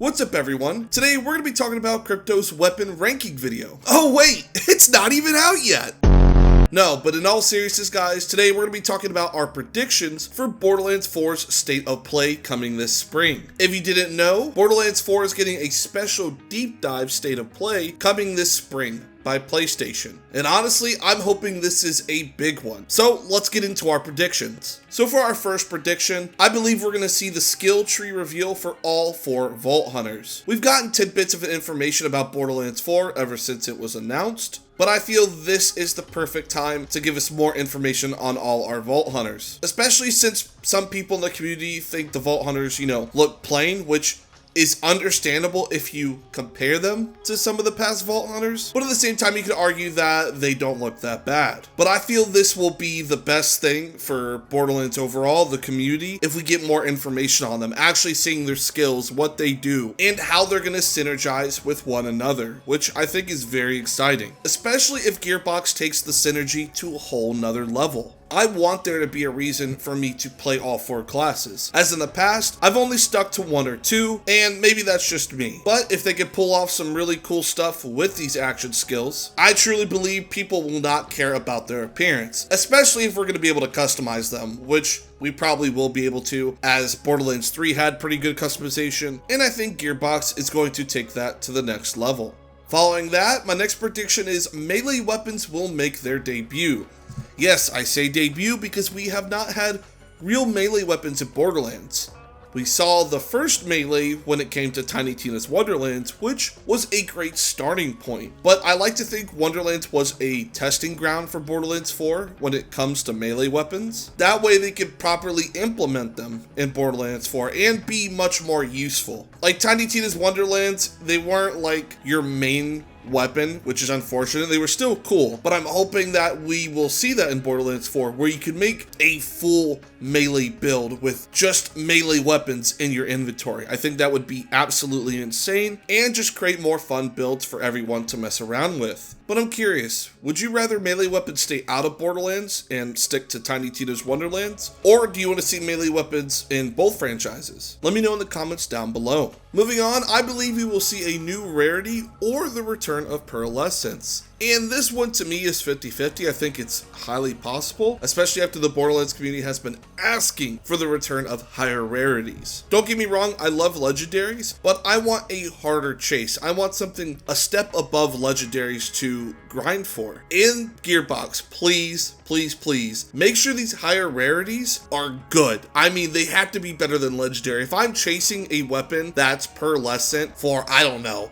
What's up everyone? Today we're going to be talking about Crypto's weapon ranking video. Oh wait, it's not even out yet! No, but in all seriousness guys, today we're going to be talking about our predictions for Borderlands 4's State of Play coming this spring. If you didn't know, Borderlands 4 is getting a special deep dive State of Play coming this spring by PlayStation. And honestly, I'm hoping this is a big one. So let's get into our predictions. So for our first prediction, I believe we're going to see the skill tree reveal for all 4 Vault Hunters. We've gotten tidbits of information about Borderlands 4 ever since it was announced, but I feel this is the perfect time to give us more information on all our Vault Hunters. Especially since some people in the community think the Vault Hunters, look plain, which is understandable if you compare them to some of the past Vault Hunters, but at the same time you could argue that they don't look that bad. But I feel this will be the best thing for Borderlands overall, the community, if we get more information on them, actually seeing their skills, what they do, and how they're going to synergize with one another, which I think is very exciting, especially if Gearbox takes the synergy to a whole nother level. I want there to be a reason for me to play all 4 classes. As in the past, I've only stuck to 1 or 2, and maybe that's just me. But if they could pull off some really cool stuff with these action skills, I truly believe people will not care about their appearance, especially if we're going to be able to customize them, which we probably will be able to, as Borderlands 3 had pretty good customization, and I think Gearbox is going to take that to the next level. Following that, my next prediction is melee weapons will make their debut. Yes, I say debut because we have not had real melee weapons in Borderlands. We saw the first melee when it came to Tiny Tina's Wonderlands, which was a great starting point. But I like to think Wonderlands was a testing ground for Borderlands 4 when it comes to melee weapons. That way they could properly implement them in Borderlands 4 and be much more useful. Like Tiny Tina's Wonderlands, they weren't like your main weapon, which is unfortunate. They were still cool, but I'm hoping that we will see that in Borderlands 4, where you can make a full melee build with just melee weapons in your inventory. I think that would be absolutely insane and just create more fun builds for everyone to mess around with. But I'm curious, would you rather melee weapons stay out of Borderlands and stick to Tiny Tina's Wonderlands? Or do you want to see melee weapons in both franchises? Let me know in the comments down below. Moving on, I believe we will see a new rarity or the return of Pearlescence. And this one to me is 50-50. I think it's highly possible, especially after the Borderlands community has been asking for the return of higher rarities. Don't get me wrong, I love legendaries, but I want a harder chase. I want something a step above legendaries to grind for. In Gearbox, please, please, please, make sure these higher rarities are good. I mean, they have to be better than legendary. If I'm chasing a weapon that's pearlescent for, I don't know,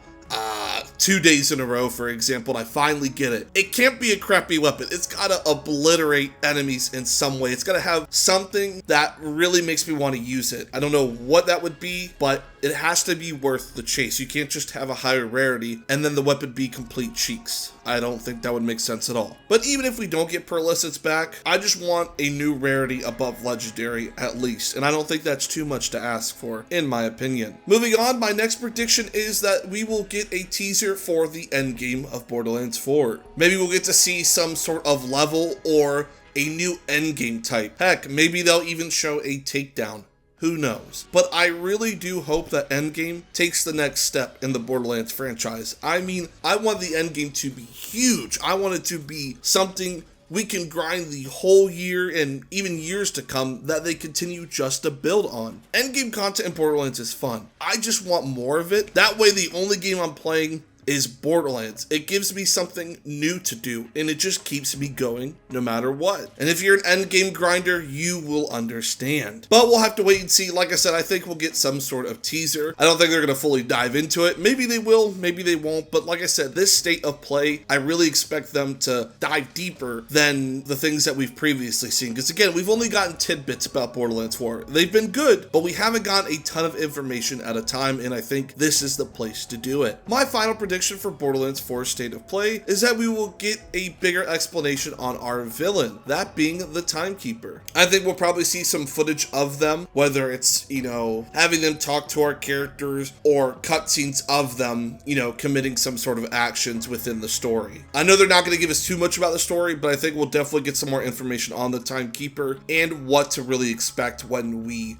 2 days in a row, for example, and I finally get it. It can't be a crappy weapon. It's gotta obliterate enemies in some way. It's gotta have something that really makes me want to use it. I don't know what that would be, but it has to be worth the chase. You can't just have a higher rarity and then the weapon be complete cheeks. I don't think that would make sense at all. But even if we don't get Pearlescence back, I just want a new rarity above legendary at least, and I don't think that's too much to ask for, in my opinion. Moving on, my next prediction is that we will get a teaser for the endgame of Borderlands 4. Maybe we'll get to see some sort of level or a new endgame type. Heck, maybe they'll even show a takedown. Who knows? But I really do hope that Endgame takes the next step in the Borderlands franchise. I mean, I want the Endgame to be huge. I want it to be something we can grind the whole year and even years to come that they continue just to build on. Endgame content in Borderlands is fun. I just want more of it. That way the only game I'm playing is Borderlands. It gives me something new to do, and it just keeps me going no matter what. And if you're an endgame grinder, you will understand. But we'll have to wait and see. Like I said, I think we'll get some sort of teaser. I don't think they're going to fully dive into it. Maybe they will, maybe they won't. But like I said, this State of Play, I really expect them to dive deeper than the things that we've previously seen. Because again, we've only gotten tidbits about Borderlands 4. They've been good, but we haven't gotten a ton of information at a time, and I think this is the place to do it. My final prediction for Borderlands 4 State of Play is that we will get a bigger explanation on our villain, that being the Timekeeper. I think we'll probably see some footage of them, whether it's, having them talk to our characters or cutscenes of them, committing some sort of actions within the story. I know they're not going to give us too much about the story, but I think we'll definitely get some more information on the Timekeeper and what to really expect when we,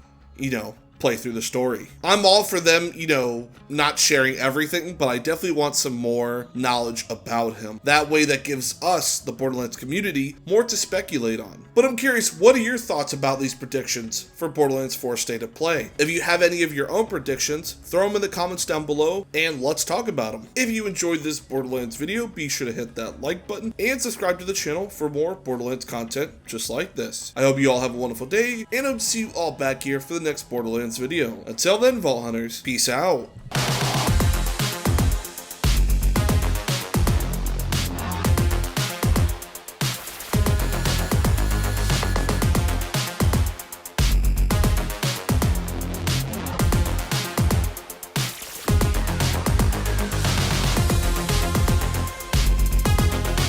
play through the story. I'm all for them, you know, not sharing everything, but I definitely want some more knowledge about him. That way that gives us, the Borderlands community, more to speculate on. But I'm curious, what are your thoughts about these predictions for Borderlands 4 State of Play? If you have any of your own predictions, throw them in the comments down below and let's talk about them. If you enjoyed this Borderlands video, be sure to hit that like button and subscribe to the channel for more Borderlands content just like this. I hope you all have a wonderful day, and I hope to see you all back here for the next Borderlands video. Until then, Vault Hunters, peace out.